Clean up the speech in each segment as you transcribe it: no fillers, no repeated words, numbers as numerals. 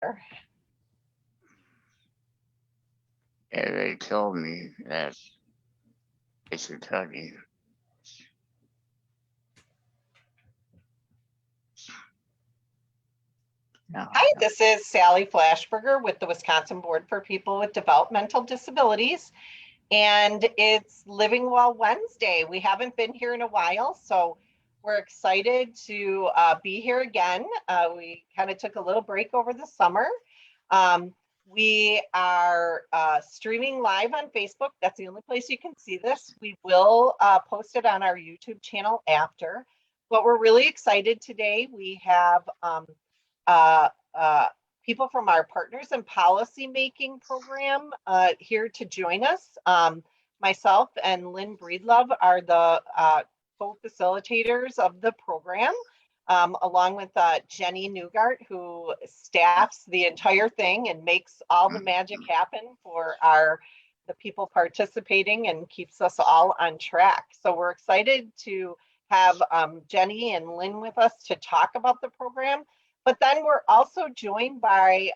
Flashberger. Yeah, they told me that they should tell you. No. Hi, this is Sally Flashberger with the Wisconsin Board for People with Developmental Disabilities, and it's Living Well Wednesday. We haven't been here in a while, so we're excited to be here again. We kind of took a little break over the summer. We are streaming live on Facebook. That's the only place you can see this. We will post it on our YouTube channel after, but we're really excited today. We have people from our Partners in Policymaking program here to join us. Myself and Lynn Breedlove are the co-facilitators of the program, along with Jenny Newgart, who staffs the entire thing and makes all the magic happen for the people participating and keeps us all on track. So we're excited to have Jenny and Lynn with us to talk about the program. But then we're also joined by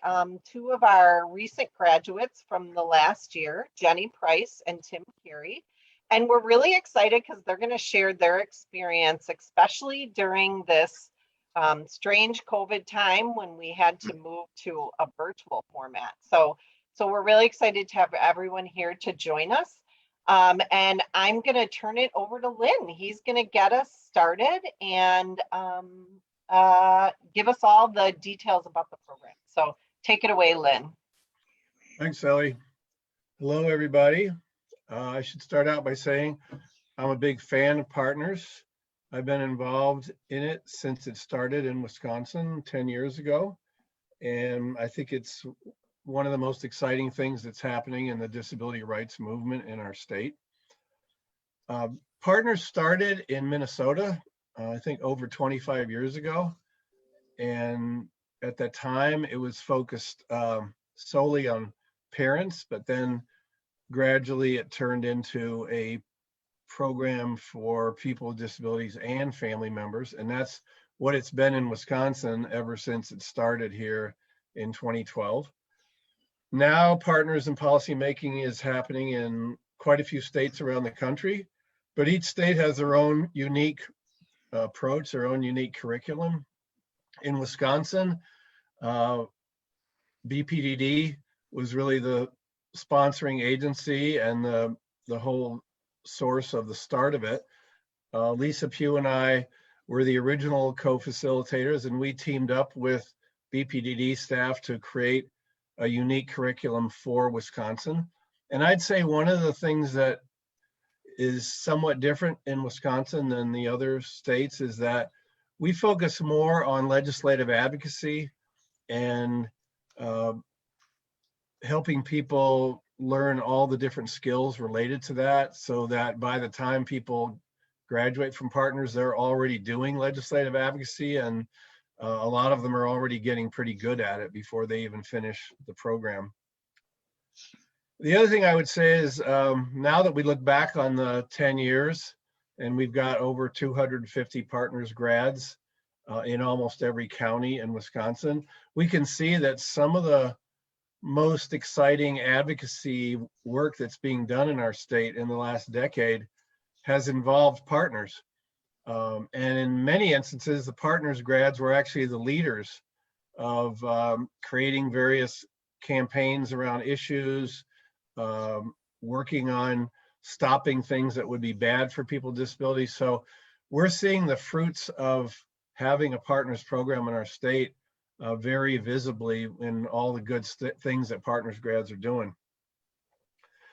two of our recent graduates from the last year, Jenny Price and Tim Carey. And we're really excited because they're going to share their experience, especially during this strange COVID time when we had to move to a virtual format. So we're really excited to have everyone here to join us. And I'm going to turn it over to Lynn. He's going to get us started and give us all the details about the program. So take it away, Lynn. Thanks, Sally. Hello, everybody. I should start out by saying I'm a big fan of Partners. I've been involved in it since it started in Wisconsin 10 years ago. And I think it's one of the most exciting things that's happening in the disability rights movement in our state. Partners started in Minnesota, I think over 25 years ago. And at that time, it was focused solely on parents, but then gradually it turned into a program for people with disabilities and family members. And that's what it's been in Wisconsin ever since it started here in 2012. Now, Partners in Policymaking is happening in quite a few states around the country, but each state has their own unique approach, their own unique curriculum. In Wisconsin, BPDD was really the sponsoring agency and the whole source of the start of it. Lisa Pugh and I were the original co-facilitators, and we teamed up with BPDD staff to create a unique curriculum for Wisconsin. And I'd say one of the things that is somewhat different in Wisconsin than the other states is that we focus more on legislative advocacy and helping people learn all the different skills related to that, so that by the time people graduate from Partners, they're already doing legislative advocacy, and a lot of them are already getting pretty good at it before they even finish the program. The other thing I would say is now that we look back on the 10 years and we've got over 250 Partners grads in almost every county in Wisconsin, we can see that some of the most exciting advocacy work that's being done in our state in the last decade has involved Partners. And in many instances, the Partners grads were actually the leaders of creating various campaigns around issues, working on stopping things that would be bad for people with disabilities. So we're seeing the fruits of having a Partners program in our state very visibly in all the good things that Partners grads are doing.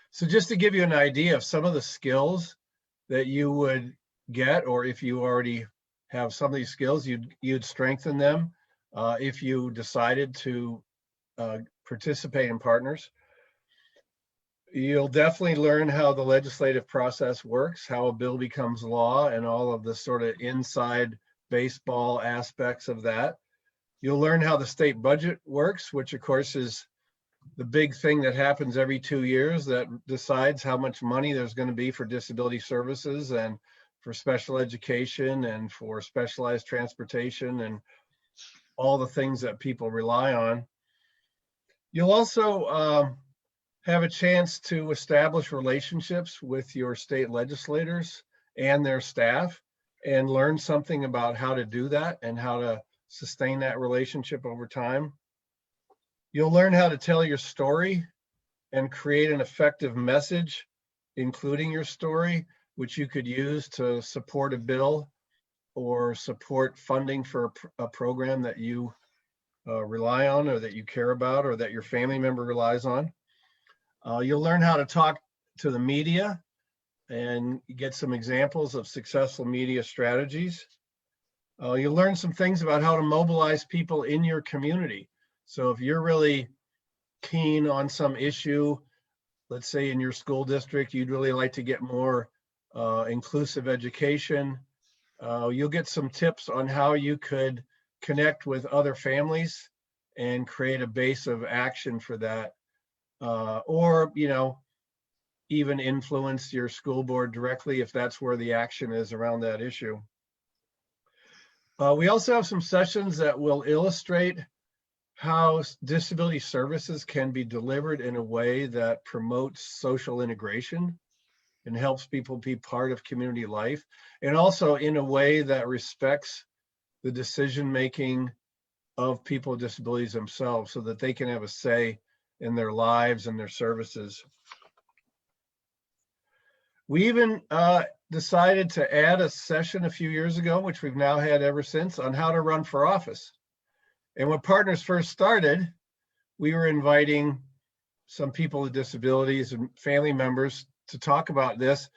So just to give you an idea of some of the skills that you would get, or if you already have some of these skills, you'd strengthen them if you decided to participate in Partners. You'll definitely learn how the legislative process works, how a bill becomes law, and all of the sort of inside baseball aspects of that. You'll learn how the state budget works, which of course is the big thing that happens every 2 years that decides how much money there's going to be for disability services and for special education and for specialized transportation and all the things that people rely on. You'll also have a chance to establish relationships with your state legislators and their staff and learn something about how to do that and how to sustain that relationship over time. You'll learn how to tell your story and create an effective message, including your story, which you could use to support a bill or support funding for a program that you rely on or that you care about or that your family member relies on. You'll learn how to talk to the media and get some examples of successful media strategies. You'll learn some things about how to mobilize people in your community. So if you're really keen on some issue, let's say in your school district, you'd really like to get more inclusive education, you'll get some tips on how you could connect with other families and create a base of action for that. Or, even influence your school board directly if that's where the action is around that issue. We also have some sessions that will illustrate how disability services can be delivered in a way that promotes social integration and helps people be part of community life, and also in a way that respects the decision-making of people with disabilities themselves so that they can have a say in their lives and their services. We even decided to add a session a few years ago, which we've now had ever since, on how to run for office. And when Partners first started, we were inviting some people with disabilities and family members to talk about this,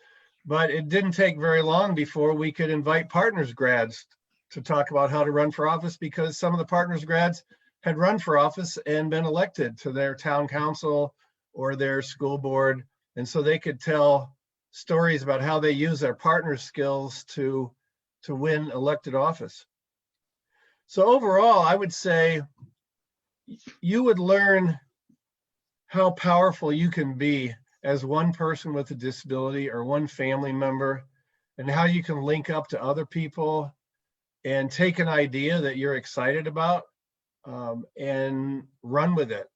but it didn't take very long before we could invite Partners grads to talk about how to run for office, because some of the Partners grads had run for office and been elected to their town council or their school board. And so they could tell stories about how they use their partner skills to win elected office. So overall, I would say you would learn how powerful you can be as one person with a disability or one family member, and how you can link up to other people and take an idea that you're excited about and run with it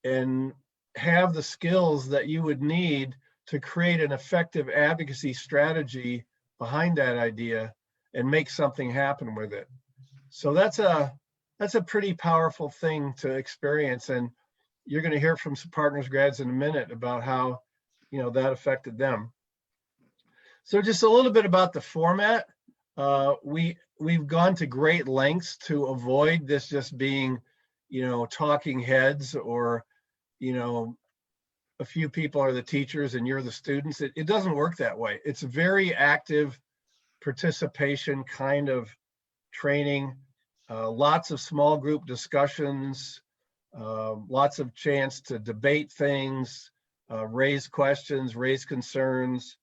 and have the skills that you would need to create an effective advocacy strategy behind that idea and make something happen with it. So that's a pretty powerful thing to experience, and you're going to hear from some Partners grads in a minute about how that affected them. So just a little bit about the format. We've gone to great lengths to avoid this just being talking heads or a few people are the teachers and you're the students. It doesn't work that way. It's a very active participation kind of training, lots of small group discussions, lots of chance to debate things, raise questions, raise concerns.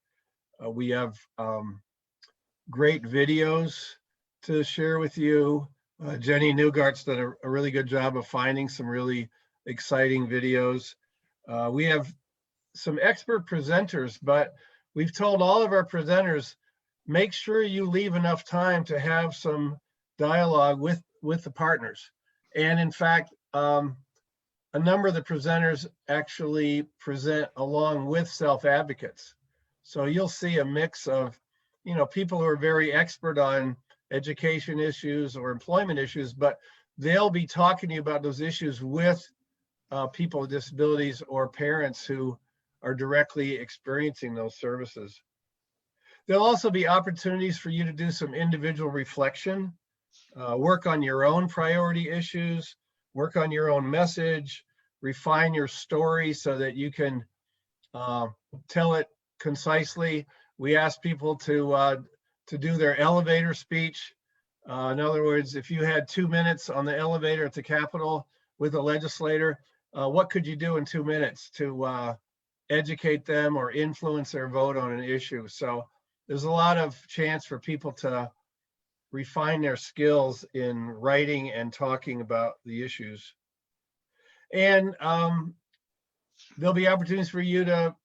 We have great videos to share with you. Jenny Newgart's done a really good job of finding some really exciting videos. We have some expert presenters, but we've told all of our presenters, make sure you leave enough time to have some dialogue with the partners. And in fact, a number of the presenters actually present along with self-advocates. So you'll see a mix of, people who are very expert on education issues or employment issues, but they'll be talking to you about those issues with people with disabilities or parents who are directly experiencing those services. There'll also be opportunities for you to do some individual reflection, work on your own priority issues, work on your own message, refine your story so that you can tell it concisely. We ask people to do their elevator speech. In other words, if you had 2 minutes on the elevator at the Capitol with a legislator, what could you do in 2 minutes to educate them or influence their vote on an issue? So there's a lot of chance for people to refine their skills in writing and talking about the issues. And there'll be opportunities for you to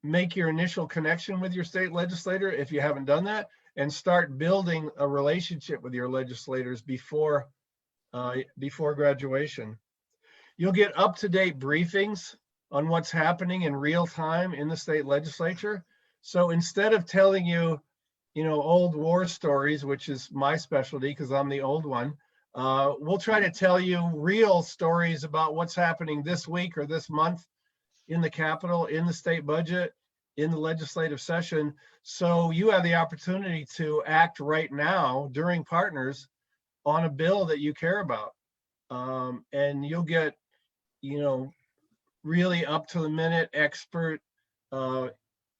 make your initial connection with your state legislator if you haven't done that, and start building a relationship with your legislators before graduation. You'll get up-to-date briefings on what's happening in real time in the state legislature. So instead of telling you, old war stories, which is my specialty because I'm the old one, we'll try to tell you real stories about what's happening this week or this month in the Capitol, in the state budget, in the legislative session. So you have the opportunity to act right now during partners on a bill that you care about. And you'll get, really up to the minute expert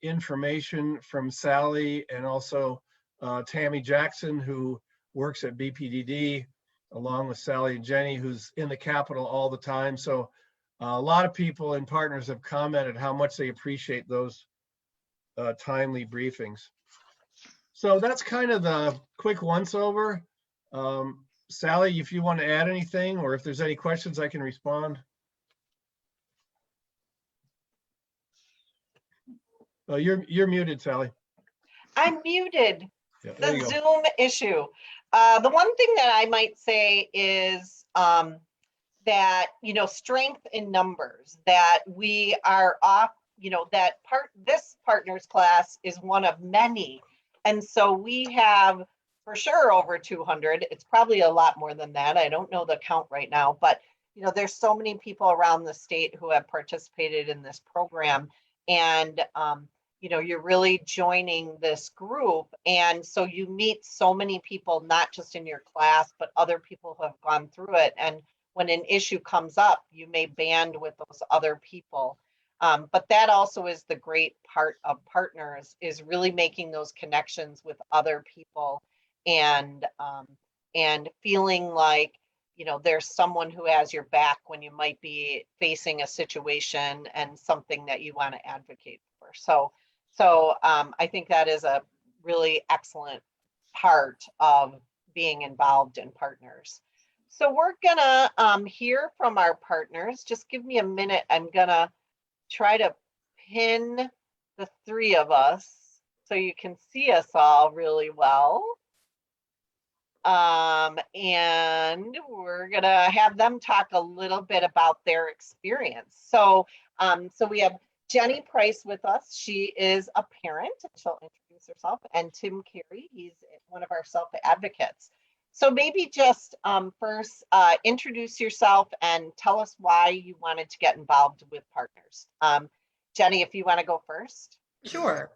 information from Sally and also Tammy Jackson, who works at BPDD, along with Sally and Jenny, who's in the Capitol all the time. So a lot of people and partners have commented how much they appreciate those timely briefings. So that's kind of the quick once over. Sally, if you want to add anything, or if there's any questions, I can respond. Oh, you're muted, Sally. I'm muted. Yeah, there The you go. Zoom issue. The one thing that I might say is that, strength in numbers, that we are off, this partners class is one of many. And so we have for sure over 200. It's probably a lot more than that. I don't know the count right now, but there's so many people around the state who have participated in this program. And you're really joining this group. And so you meet so many people, not just in your class, but other people who have gone through it. And when an issue comes up, you may band with those other people. But that also is the great part of partners, is really making those connections with other people and feeling like, there's someone who has your back when you might be facing a situation and something that you want to advocate for. So I think that is a really excellent part of being involved in partners. So we're gonna hear from our partners. Just give me a minute. I'm gonna try to pin the three of us so you can see us all really well. And we're gonna have them talk a little bit about their experience. So we have Jenny Price with us. She is a parent, and she'll introduce herself, and Tim Carey, he's one of our self-advocates. So maybe just first introduce yourself and tell us why you wanted to get involved with partners. Jenny, if you want to go first. Sure.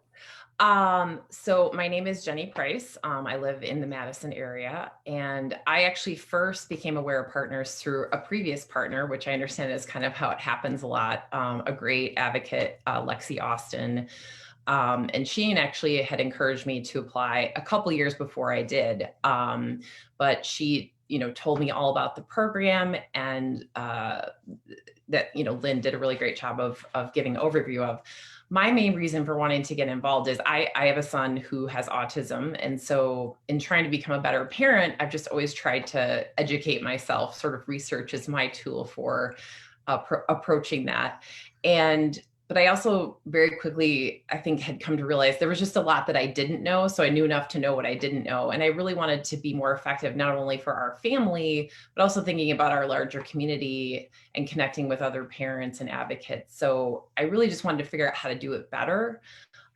So my name is Jenny Price. I live in the Madison area, and I actually first became aware of partners through a previous partner, which I understand is kind of how it happens a lot. A great advocate, Lexi Austin. And she actually had encouraged me to apply a couple years before I did. But she, told me all about the program, and that, Lynn did a really great job of giving an overview of. My main reason for wanting to get involved is I have a son who has autism. And so in trying to become a better parent, I've just always tried to educate myself. Sort of research is my tool for approaching that. But I also very quickly, I think, had come to realize there was just a lot that I didn't know. So I knew enough to know what I didn't know. And I really wanted to be more effective, not only for our family, but also thinking about our larger community and connecting with other parents and advocates. So I really just wanted to figure out how to do it better,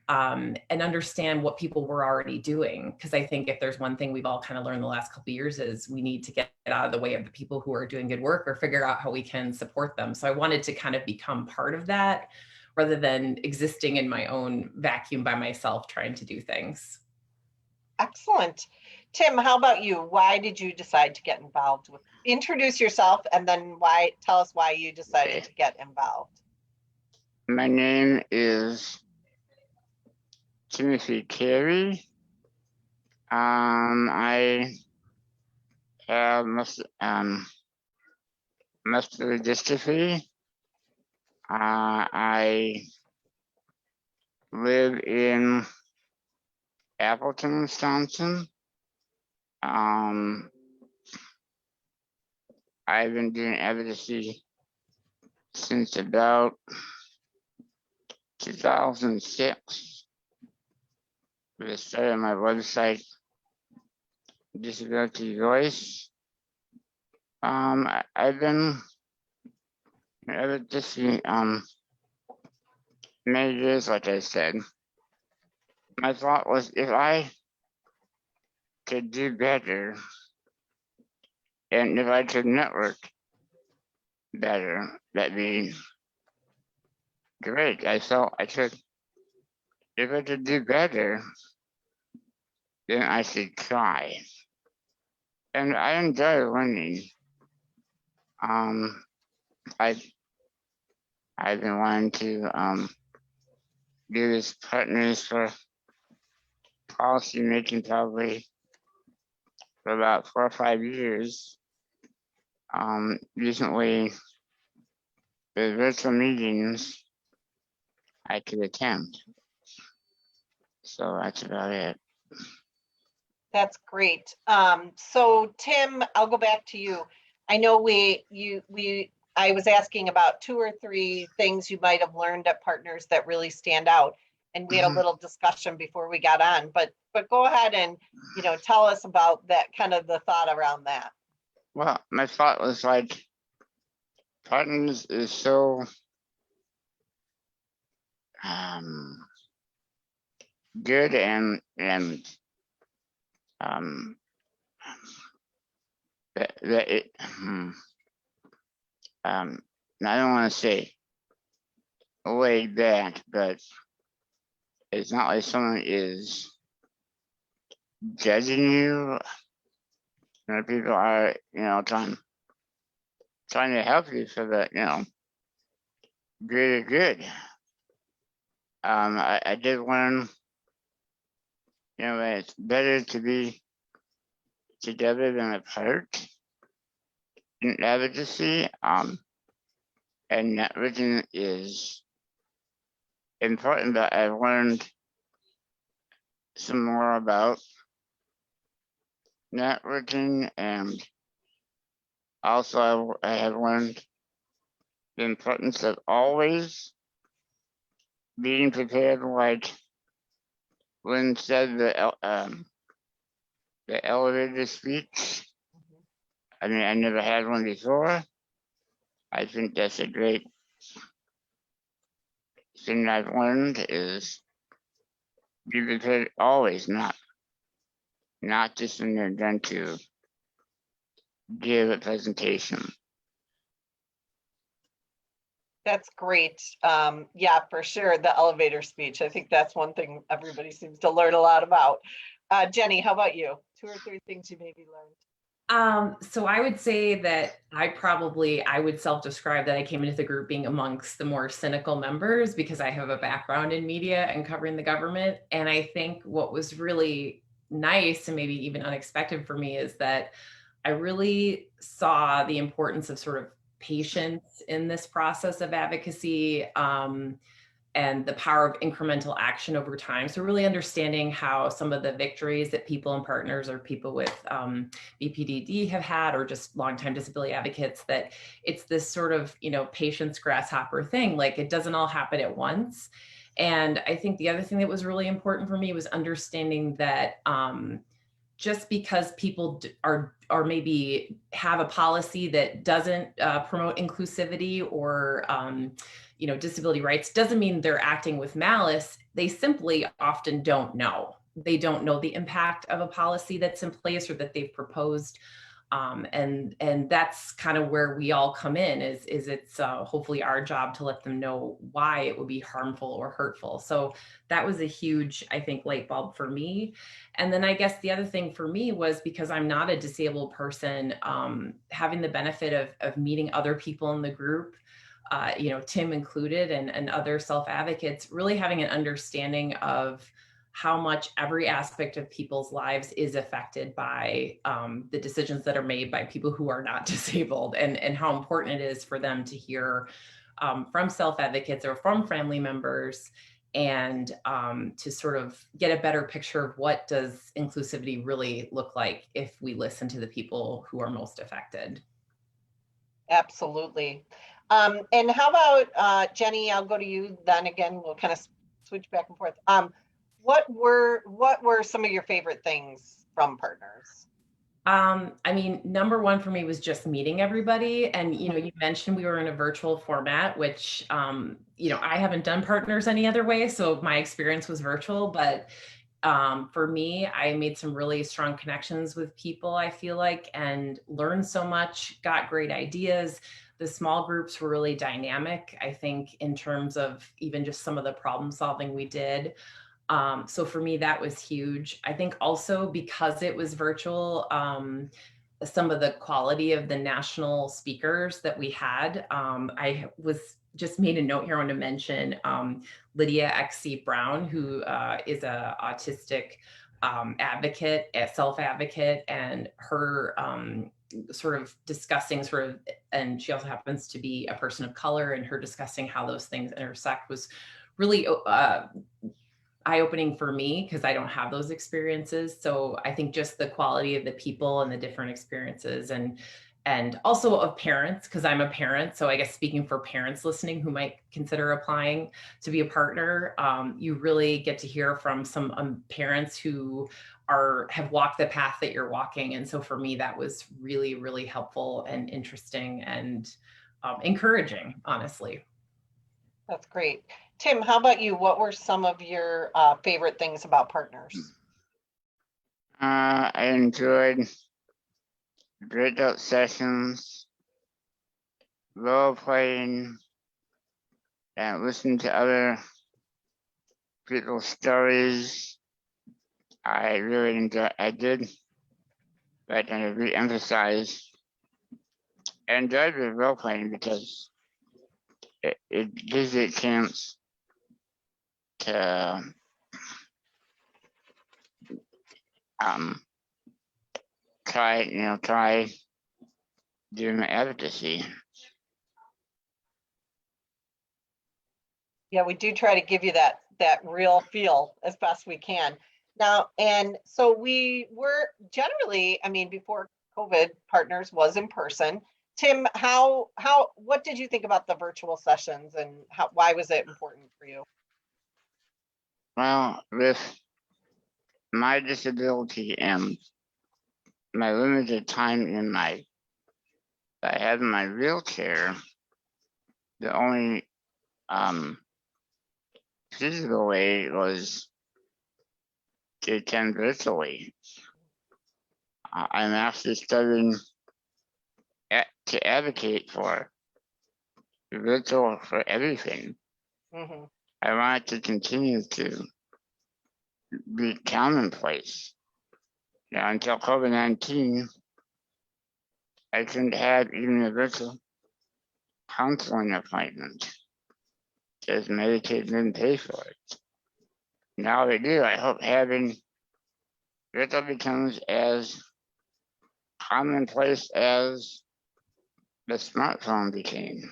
and understand what people were already doing. Because I think if there's one thing we've all kind of learned the last couple of years is we need to get out of the way of the people who are doing good work, or figure out how we can support them. So I wanted to kind of become part of that, rather than existing in my own vacuum by myself trying to do things. Excellent. Tim, how about you? Why did you decide to get involved with? Introduce yourself, and then tell us why you decided to get involved. My name is Timothy Carey. I have muscular dystrophy. I live in Appleton, Wisconsin. I've been doing advocacy since about 2006. We started my website, Disability Voice. I've been advocacy, many years, like I said. My thought was if I could do better and if I could network better, that'd be great. I felt I could, if I could do better, then I should try. And I enjoy learning. I've been wanting to do this partners for policy making probably for about 4 or 5 years. Recently, the virtual meetings I could attend. So that's about it. That's great. So Tim, I'll go back to you. I know I was asking about 2 or 3 things you might have learned at Partners that really stand out. And we had a little discussion before we got on, but go ahead and, tell us about that, kind of the thought around that. Well, my thought was like, Partners is so good and that it I don't want to say laid back, but it's not like someone is judging you. People are, trying to help you so that, greater good. I did learn, that it's better to be together than apart in advocacy. And networking is important, but I've learned some more about networking, and also I have learned the importance of always being prepared, like Lynn said, the elevator speech. I mean, I never had one before. I think that's a great thing I've learned is be prepared always, not just when you're done to give a presentation. That's great. Yeah, for sure. The elevator speech. I think that's one thing everybody seems to learn a lot about. Jenny, how about you? 2 or 3 things you maybe learned. So I would say that I would self-describe that I came into the group being amongst the more cynical members because I have a background in media and covering the government. And I think what was really nice and maybe even unexpected for me is that I really saw the importance of sort of patience in this process of advocacy, and the power of incremental action over time. So really understanding how some of the victories that people and partners or people with BPDD have had, or just longtime disability advocates, that it's this sort of, patience grasshopper thing. Like it doesn't all happen at once. And I think the other thing that was really important for me was understanding that just because people are maybe have a policy that doesn't promote inclusivity or disability rights doesn't mean they're acting with malice. They simply often don't know. They don't know the impact of a policy that's in place or that they've proposed. And that's kind of where we all come in is it's hopefully our job to let them know why it would be harmful or hurtful. So that was a huge, I think, light bulb for me. And then I guess the other thing for me was because I'm not a disabled person, having the benefit of meeting other people in the group, Tim included, and other self-advocates, really having an understanding of how much every aspect of people's lives is affected by the decisions that are made by people who are not disabled, and how important it is for them to hear from self-advocates or from family members, and to sort of get a better picture of what does inclusivity really look like if we listen to the people who are most affected. Absolutely. And how about Jenny? I'll go to you then again. We'll kind of switch back and forth. What were some of your favorite things from Partners? I mean, number one for me was just meeting everybody. And, you mentioned we were in a virtual format, which, I haven't done partners any other way. So my experience was virtual, but for me, I made some really strong connections with people, I feel like, and learned so much, got great ideas. The small groups were really dynamic, I think, in terms of even just some of the problem solving we did. So for me, that was huge. I think also because it was virtual, some of the quality of the national speakers that we had, I was just made a note here. I want to mention Lydia XC Brown, who is a autistic advocate, a self-advocate, and her sort of discussing and she also happens to be a person of color, and her discussing how those things intersect was really eye-opening for me because I don't have those experiences. So I think just the quality of the people and the different experiences, and also of parents, because I'm a parent. So I guess speaking for parents listening who might consider applying to be a partner, you really get to hear from some parents who have walked the path that you're walking. And so for me, that was really, really helpful and interesting and encouraging, honestly. That's great. Tim, how about you? What were some of your favorite things about partners? I enjoyed breakout sessions, role playing, and listening to other people's stories. I really enjoyed. I did, but I re-emphasize. I enjoyed the role playing because it gives you a chance to try doing advocacy. Yeah, we do try to give you that real feel as best we can. Now, and so we were generally, I mean, before COVID, partners was in person. Tim, what did you think about the virtual sessions, and why was it important for you? Well, with my disability and my limited time I had in my wheelchair, the only physical way was to attend virtually. I'm actually studying to advocate for virtual for everything. Mm-hmm. I want it to continue to be commonplace. Now, until COVID-19, I couldn't have even a virtual counseling appointment because Medicaid didn't pay for it. Now they do. I hope having virtual becomes as commonplace as the smartphone became.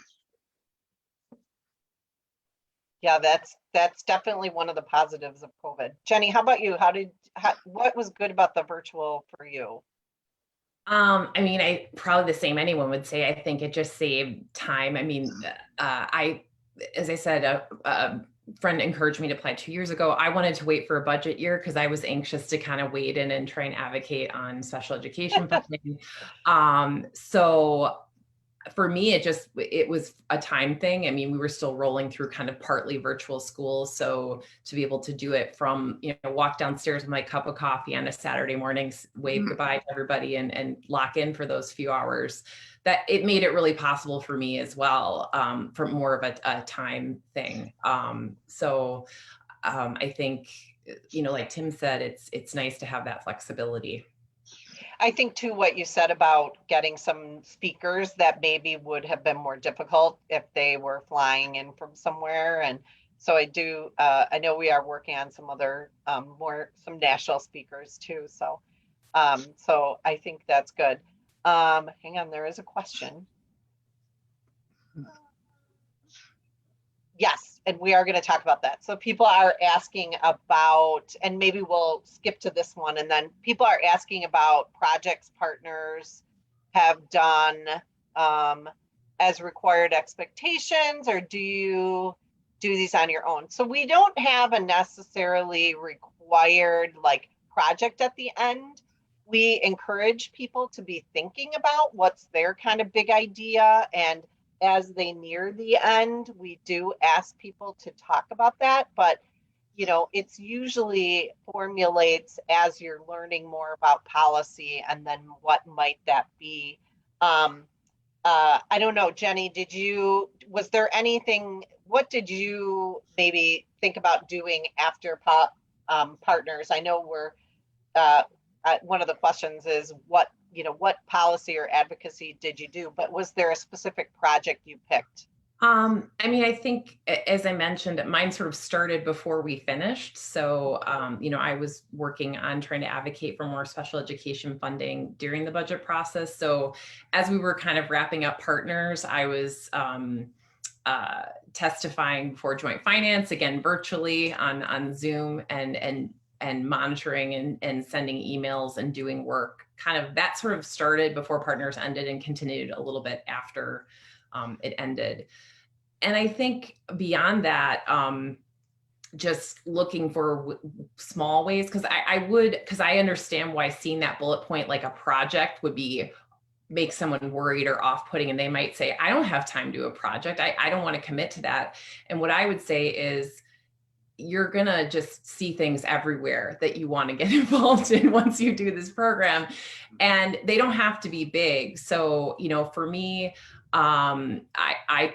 Yeah, that's definitely one of the positives of COVID. Jenny, how about you? What was good about the virtual for you? I mean, I probably the same anyone would say. I think it just saved time. I mean, as I said, a friend encouraged me to apply 2 years ago. I wanted to wait for a budget year because I was anxious to kind of wade in and try and advocate on special education funding. So for me, it was a time thing. I mean, we were still rolling through kind of partly virtual school. So to be able to do it from, walk downstairs with my cup of coffee on a Saturday morning, wave goodbye to everybody and lock in for those few hours, that it made it really possible for me as well, for more of a time thing. So I think, like Tim said, it's nice to have that flexibility. I think too, what you said about getting some speakers that maybe would have been more difficult if they were flying in from somewhere. And so I know we are working on some other, some national speakers too. So I think that's good. Hang on, there is a question. Yes, and we are going to talk about that. So people are asking about, and maybe we'll skip to this one, and then people are asking about projects partners have done as required expectations, or do you do these on your own? So we don't have a necessarily required project at the end. we encourage people to be thinking about what's their kind of big idea. And as they near the end, we do ask people to talk about that. But, you know, it's usually formulates as you're learning more about policy and then what might that be. I don't know, Jenny, was there anything, what did you maybe think about doing after partners? I know one of the questions is what policy or advocacy did you do, but was there a specific project you picked? I mean, I think, as I mentioned, mine sort of started before we finished. So, I was working on trying to advocate for more special education funding during the budget process. So as we were kind of wrapping up partners, I was testifying for joint finance, again, virtually on Zoom, and monitoring and sending emails and doing work. Kind of that sort of started before partners ended and continued a little bit after it ended. And I think beyond that, just looking for small ways, because I understand why seeing that bullet point like a project would make someone worried or off-putting, and they might say, I don't have time to do a project. I don't want to commit to that. And what I would say is, you're gonna just see things everywhere that you want to get involved in once you do this program, and they don't have to be big. So, for me, I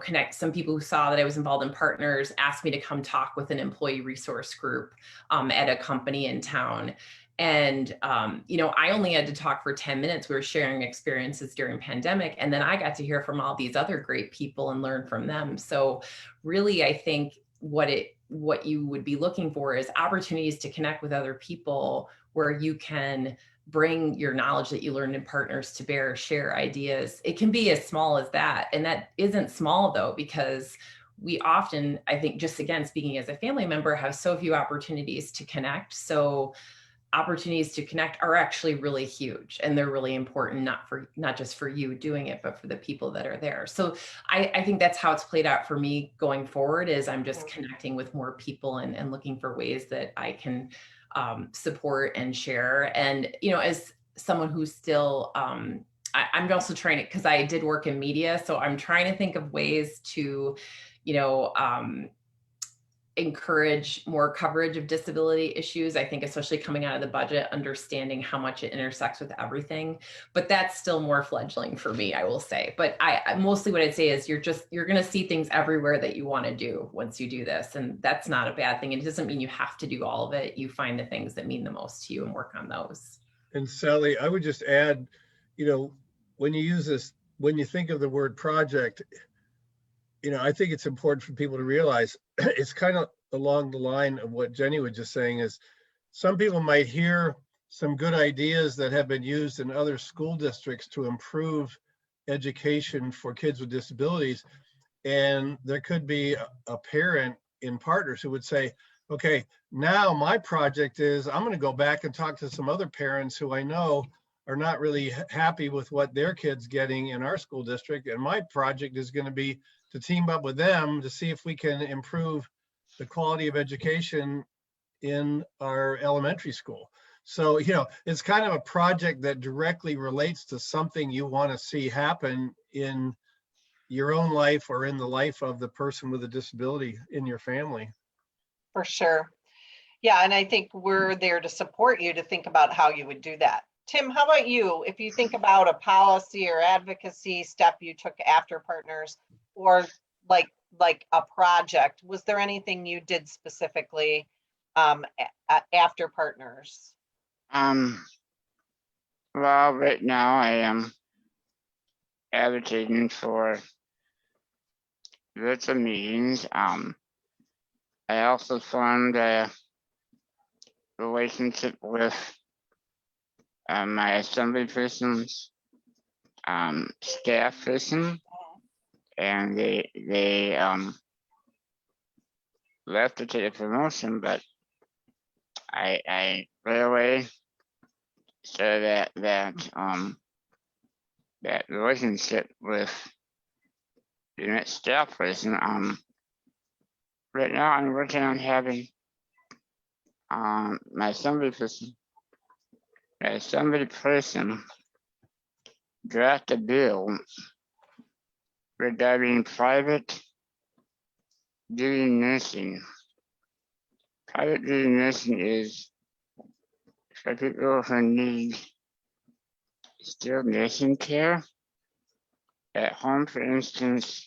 connect some people who saw that I was involved in partners, asked me to come talk with an employee resource group at a company in town. And, I only had to talk for 10 minutes. We were sharing experiences during pandemic. And then I got to hear from all these other great people and learn from them. So really, I think what you would be looking for is opportunities to connect with other people where you can bring your knowledge that you learned in partners to bear, share ideas. It can be as small as that. And that isn't small though, because we often, I think, just again, speaking as a family member, have so few opportunities to connect. So opportunities to connect are actually really huge, and they're really important, not just for you doing it, but for the people that are there. So I think that's how it's played out for me going forward, is I'm just connecting with more people and looking for ways that I can support and share. And, as someone who's still, I'm also trying to, because I did work in media, so I'm trying to think of ways to, encourage more coverage of disability issues. I think especially coming out of the budget, understanding how much it intersects with everything, but that's still more fledgling for me, I will say. But I mostly what I'd say is you're going to see things everywhere that you want to do once you do this. And that's not a bad thing. It doesn't mean you have to do all of it. You find the things that mean the most to you and work on those. And Sally, I would just add, when you use this, when you think of the word project, I think it's important for people to realize it's kind of along the line of what Jenny was just saying, is some people might hear some good ideas that have been used in other school districts to improve education for kids with disabilities. And there could be a parent in partners who would say, okay, now my project is I'm going to go back and talk to some other parents who I know are not really happy with what their kid's getting in our school district. And my project is going to be to team up with them to see if we can improve the quality of education in our elementary school. So, it's kind of a project that directly relates to something you want to see happen in your own life or in the life of the person with a disability in your family. For sure. Yeah, and I think we're there to support you to think about how you would do that. Tim, how about you? If you think about a policy or advocacy step you took after partners, or like a project, was there anything you did specifically after partners? Well, right now I am advocating for virtual meetings. I also formed a relationship with my assembly person's staff person, and they left to take a promotion, but I right away said that relationship with the next staff person. Right now I'm working on having my assembly person that somebody person draft a bill regarding private duty nursing. Private duty nursing is for people who need skilled nursing care at home. For instance,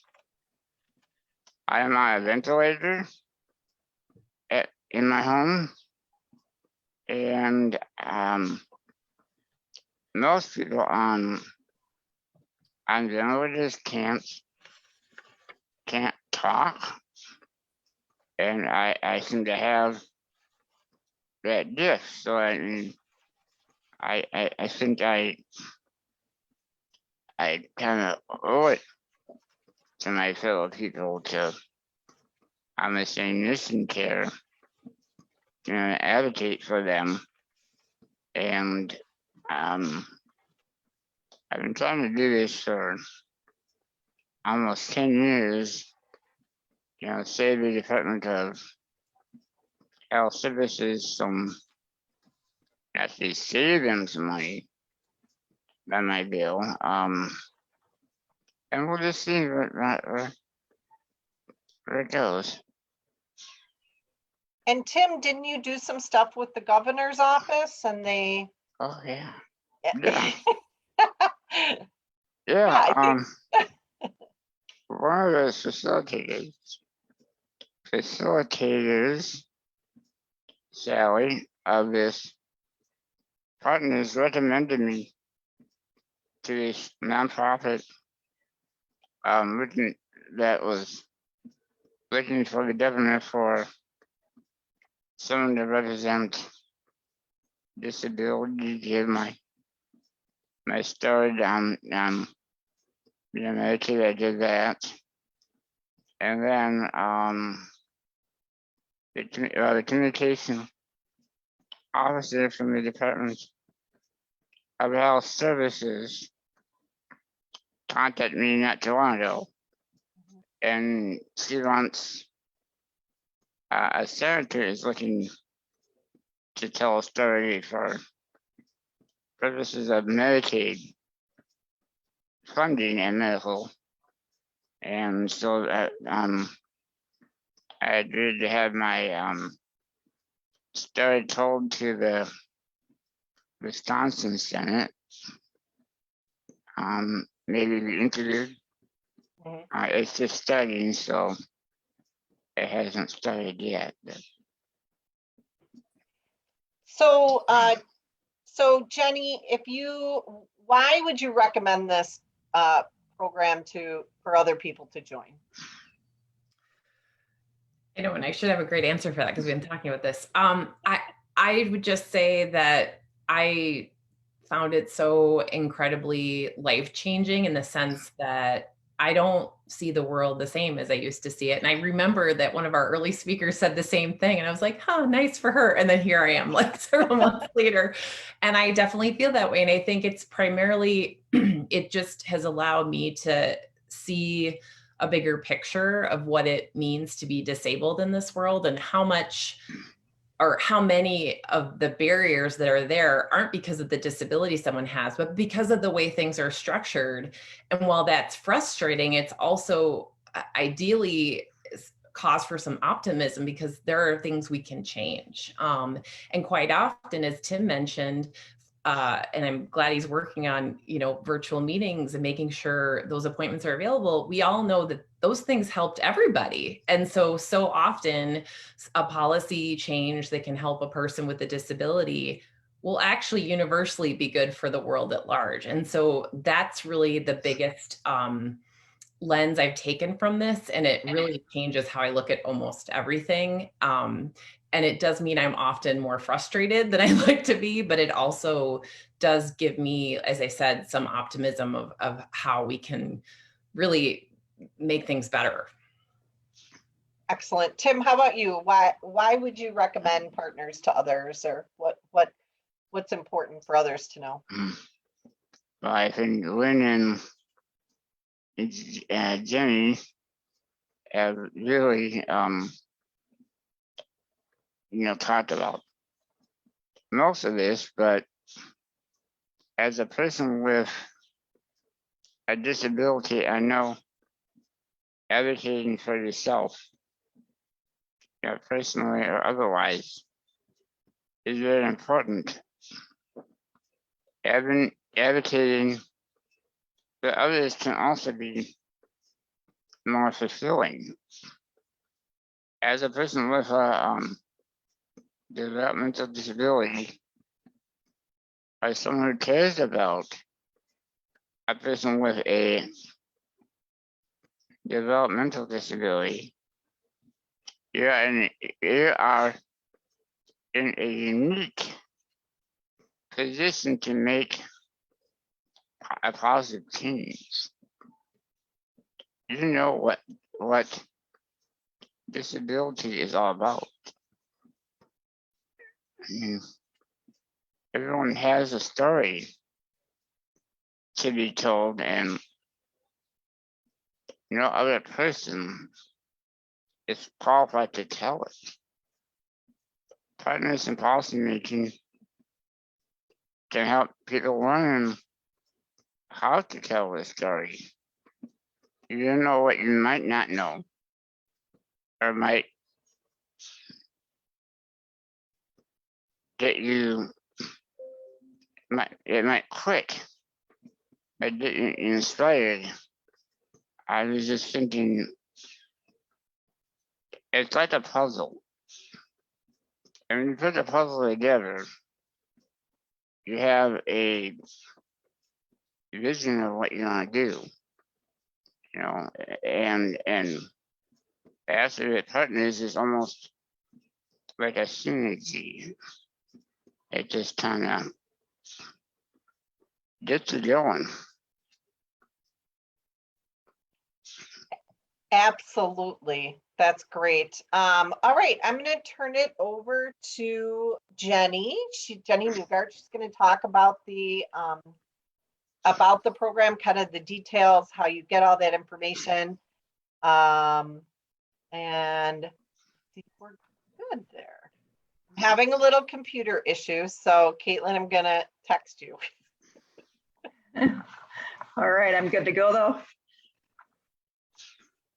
I am on a ventilator in my home, and most people on ventilators can't talk, and I seem to have that gift. So I mean, I think I kind of owe it to my fellow people to on the same nursing care, advocate for them. And I've been trying to do this for almost 10 years, save the Department of Health Services some, actually save them some money on my bill. And we'll just see where it goes. And Tim, didn't you do some stuff with the governor's office and they? Oh yeah. Yeah. Yeah. I think. One of those facilitators, Sally, of this partners recommended me to this nonprofit that was looking for the governor for someone to represent disability, give my story down Medicaid. I did that, and then the communication officer from the Department of Health Services contacted me not too long ago, and she wants a senator is looking to tell a story for purposes of Medicaid funding and medical, and so I agreed to have my story told to the Wisconsin Senate, maybe be interviewed. Mhm. It's just starting, so it hasn't started yet. But. So Jenny, why would you recommend this program for other people to join? I know, and I should have a great answer for that because we've been talking about this. I would just say that I found it so incredibly life-changing in the sense that I don't see the world the same as I used to see it. And I remember that one of our early speakers said the same thing. And I was like, huh, nice for her. And then here I am like several months later. And I definitely feel that way. And I think it's primarily, it just has allowed me to see a bigger picture of what it means to be disabled in this world and how much or how many of the barriers that are there aren't because of the disability someone has, but because of the way things are structured. And while that's frustrating, it's also ideally cause for some optimism because there are things we can change. And quite often, as Tim mentioned, and I'm glad he's working on, virtual meetings and making sure those appointments are available. We all know that those things helped everybody. And so often a policy change that can help a person with a disability will actually universally be good for the world at large. And so that's really the biggest lens I've taken from this. And it really changes how I look at almost everything. And it does mean I'm often more frustrated than I like to be, but it also does give me, as I said, some optimism of how we can really make things better. Excellent. Tim, how about you? Why would you recommend partners to others, or what's important for others to know? Well, I think Lynn and Jenny have really talked about most of this, but as a person with a disability, I know advocating for yourself, personally or otherwise, is very important. Advocating for others can also be more fulfilling. As a person with a developmental disability, or someone who cares about a person with a developmental disability, you are in a unique position to make a positive change. You know what disability is all about. I mean, everyone has a story to be told, and no other person is qualified to tell it. Partners in policymaking can help people learn how to tell the story. You know what you might not know, or might get you, it might click, might get you inspired. I was just thinking, it's like a puzzle. And when you put the puzzle together, you have a vision of what you want to do, and actually with partners is almost like a synergy. It just kind of gets you going. Absolutely. That's great. All right, I'm going to turn it over to Jenny. Jenny Newgard. She's going to talk about the program, kind of the details, how you get all that information. And I think we're good there. I'm having a little computer issue, so Caitlin, I'm going to text you. All right, I'm good to go though.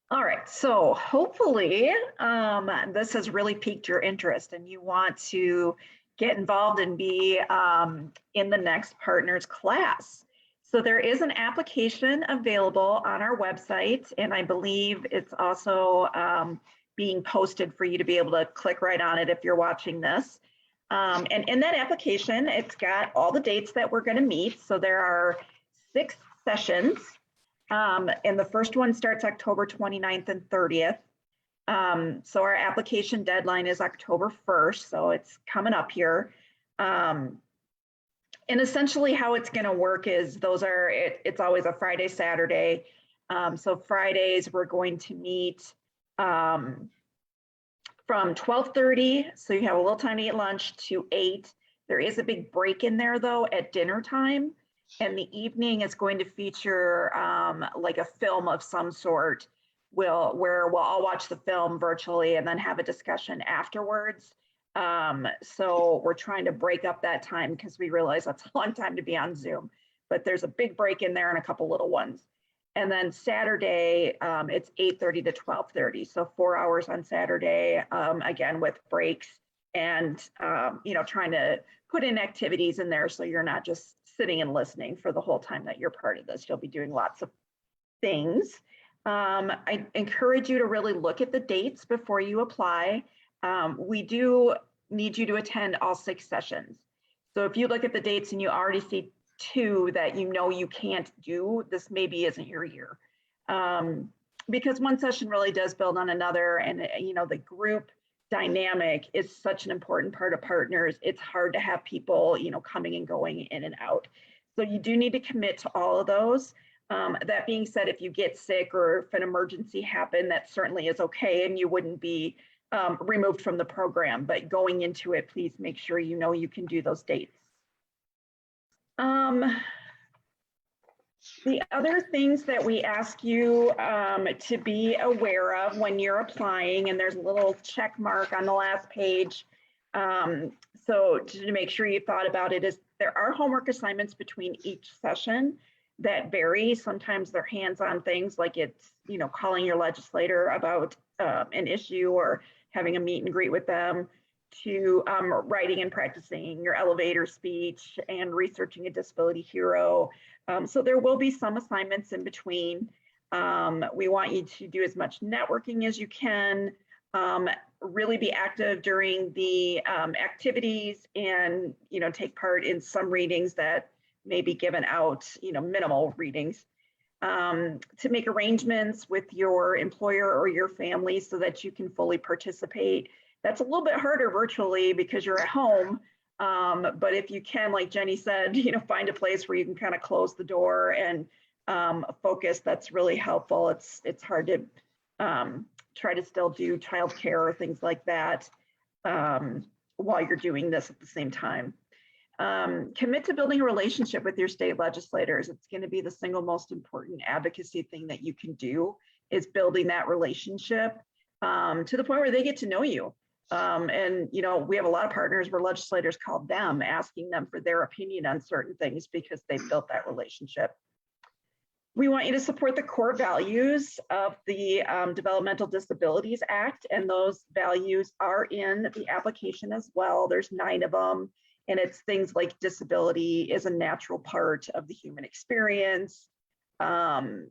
All right, so hopefully this has really piqued your interest and you want to get involved and be in the next partners class. So there is an application available on our website, and I believe it's also being posted for you to be able to click right on it if you're watching this. And in that application, it's got all the dates that we're going to meet. So there are 6 sessions. And the first one starts October 29th and 30th. So our application deadline is October 1st, so it's coming up here. And essentially how it's going to work is it's always a Friday, Saturday. So Fridays we're going to meet from 12:30, so you have a little time to eat lunch, to 8. There is a big break in there though at dinner time. And the evening is going to feature like a film of some sort, where we'll all watch the film virtually and then have a discussion afterwards. So we're trying to break up that time because we realize that's a long time to be on Zoom, but there's a big break in there and a couple little ones. And then Saturday, it's 8:30 to 12:30. So 4 hours on Saturday, again, with breaks and, trying to put in activities in there so you're not just sitting and listening for the whole time that you're part of this. You'll be doing lots of things. I encourage you to really look at the dates before you apply. We do need you to attend all 6 sessions. So if you look at the dates and you already see 2 that you can't do, this maybe isn't your year. Because one session really does build on another, and the group dynamic is such an important part of partners. It's hard to have people, coming and going in and out. So you do need to commit to all of those. That being said, if you get sick or if an emergency happened, that certainly is okay, and you wouldn't be removed from the program. But going into it, please make sure you can do those dates. The other things that we ask you to be aware of when you're applying, and there's a little check mark on the last page. So to make sure you thought about it, is There are homework assignments between each session that vary. Sometimes they're hands-on things like it's, calling your legislator about an issue or having a meet and greet with them, to writing and practicing your elevator speech and researching a disability hero. So there will be some assignments in between. We want you to do as much networking as you can, really be active during the activities, and take part in some readings that may be given out, minimal readings, to make arrangements with your employer or your family so that you can fully participate. That's a little bit harder virtually because you're at home. But if you can, like Jenny said, find a place where you can kind of close the door and focus, that's really helpful. It's hard to try to still do childcare or things like that while you're doing this at the same time. Commit to building a relationship with your state legislators. It's going to be the single most important advocacy thing that you can do, is building that relationship to the point where they get to know you. And we have a lot of partners where legislators call them, asking them for their opinion on certain things because they've built that relationship. We want you to support the core values of the Developmental Disabilities Act, and those values are in the application as well. There's 9 of them, and it's things like disability is a natural part of the human experience.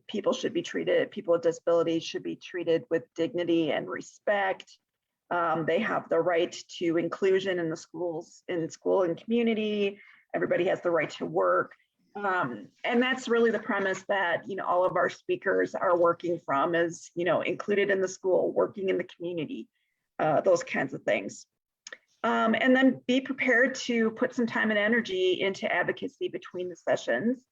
People with disabilities should be treated with dignity and respect. They have the right to inclusion in the schools, in school and community. Everybody has the right to work. And that's really the premise that, all of our speakers are working from, is, included in the school, working in the community, those kinds of things. And then be prepared to put some time and energy into advocacy between the sessions.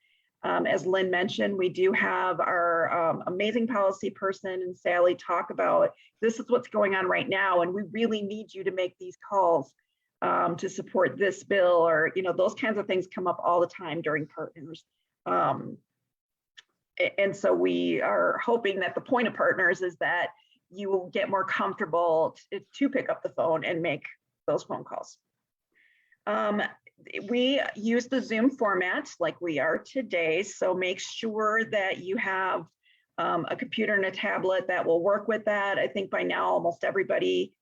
As Lynn mentioned, we do have our amazing policy person and Sally talk about, this is what's going on right now, and we really need you to make these calls to support this bill, or those kinds of things come up all the time during partners. And so we are hoping that the point of partners is that you will get more comfortable to pick up the phone and make those phone calls. We use the Zoom format like we are today, so make sure that you have a computer and a tablet that will work with that. I think by now almost everybody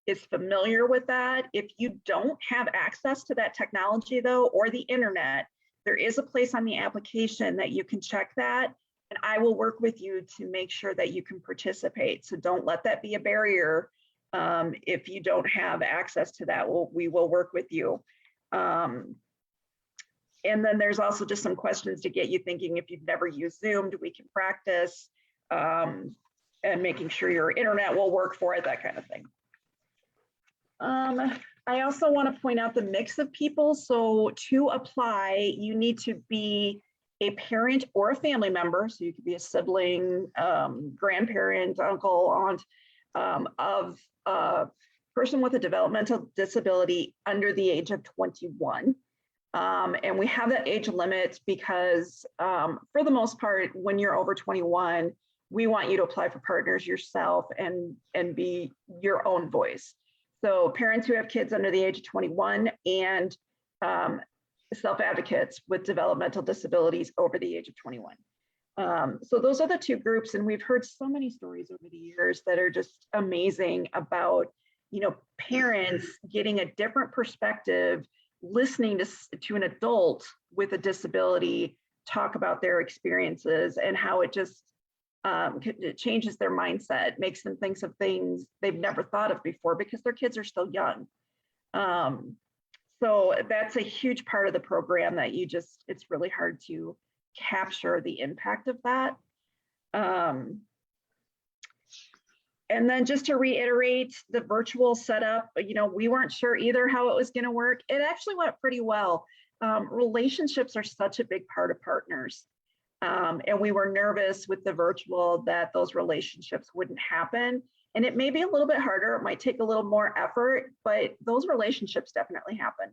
is familiar with that. If you don't have access to that technology though, or the internet, there is a place on the application that you can check that, and I will work with you to make sure that you can participate. So don't let that be a barrier. If you don't have access to that, we will work with you. And then there's also just some questions to get you thinking. If you've never used Zoom, we can practice, and making sure your internet will work for it, that kind of thing. I also want to point out the mix of people. So to apply, you need to be a parent or a family member. So you could be a sibling, grandparent, uncle, aunt, of a person with a developmental disability under the age of 21. And we have that age limit because for the most part, when you're over 21, we want you to apply for partners yourself and be your own voice. So parents who have kids under the age of 21 and self-advocates with developmental disabilities over the age of 21. So those are the 2 groups, and we've heard so many stories over the years that are just amazing about, parents getting a different perspective, listening to an adult with a disability talk about their experiences and how it just it changes their mindset, makes them think of things they've never thought of before because their kids are still young. So that's a huge part of the program that it's really hard to capture the impact of that. And then just to reiterate, the virtual setup, we weren't sure either how it was going to work. It actually went pretty well. Relationships are such a big part of partners. And we were nervous with the virtual that those relationships wouldn't happen. And it may be a little bit harder. It might take a little more effort, but those relationships definitely happen.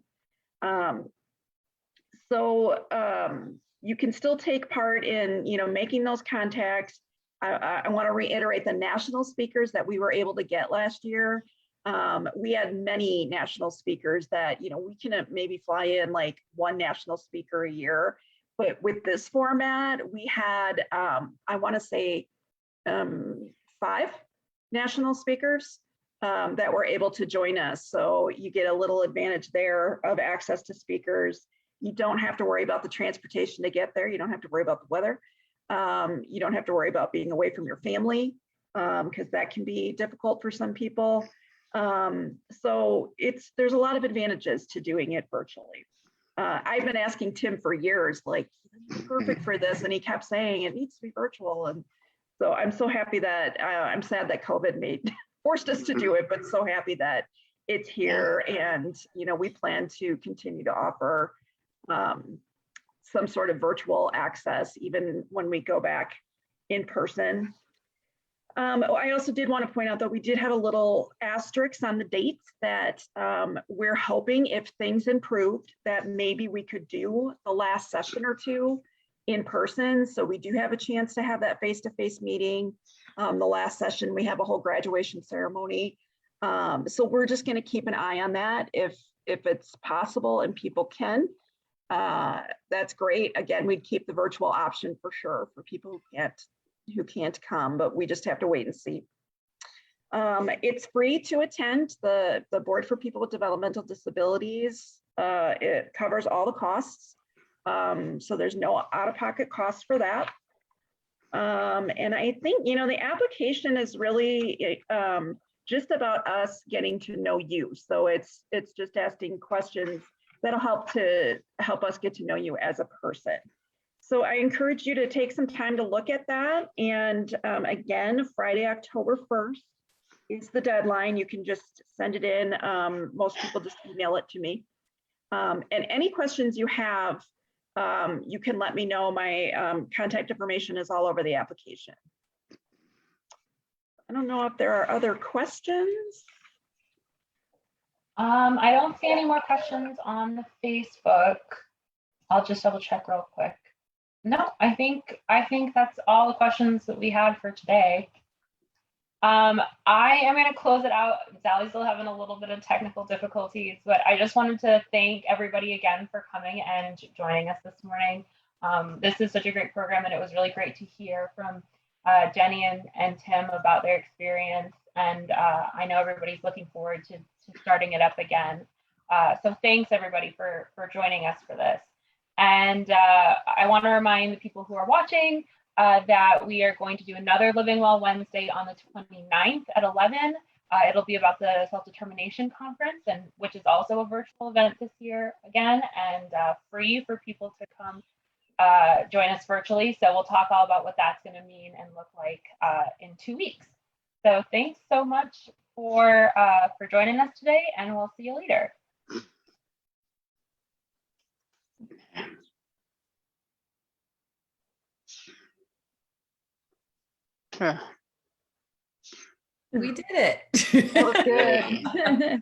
You can still take part in, making those contacts. I want to reiterate the national speakers that we were able to get last year. We had many national speakers that, we can maybe fly in like one national speaker a year. But with this format, we had, I want to say, 5 national speakers that were able to join us. So you get a little advantage there of access to speakers. You don't have to worry about the transportation to get there. You don't have to worry about the weather. You don't have to worry about being away from your family, because that can be difficult for some people. So there's a lot of advantages to doing it virtually. I've been asking Tim for years, like, perfect for this, and he kept saying it needs to be virtual. And so I'm so happy that I'm sad that COVID forced us to do it, but so happy that it's here. And we plan to continue to offer some sort of virtual access even when we go back in person. I also did want to point out that we did have a little asterisk on the dates that we're hoping if things improved that maybe we could do the last session or 2 in person. So we do have a chance to have that face-to-face meeting. The last session, we have a whole graduation ceremony. So we're just going to keep an eye on that. If it's possible and people can, that's great. Again, we'd keep the virtual option for sure for people who can't come, but we just have to wait and see. It's free to attend. The Board for People with Developmental Disabilities, it covers all the costs. So there's no out-of-pocket cost for that. And I think, the application is really just about us getting to know you. So it's just asking questions that'll help us get to know you as a person. So I encourage you to take some time to look at that. And again, Friday, October 1st is the deadline. You can just send it in. Most people just email it to me. And any questions you have, you can let me know. My contact information is all over the application. I don't know if there are other questions. I don't see any more questions on the Facebook. I'll just double check real quick. No, I think that's all the questions that we had for today. I am going to close it out. Sally's still having a little bit of technical difficulties, but I just wanted to thank everybody again for coming and joining us this morning. This is such a great program, and it was really great to hear from Jenny and Tim about their experience. And I know everybody's looking forward to starting it up again. So thanks everybody for joining us for this. And I want to remind the people who are watching that we are going to do another Living Well Wednesday on the 29th at 11. It'll be about the self-determination conference, and which is also a virtual event this year again, and free for people to come join us virtually. So we'll talk all about what that's going to mean and look like in 2 weeks. So thanks so much for joining us today, and we'll see you later. We did it. That was good.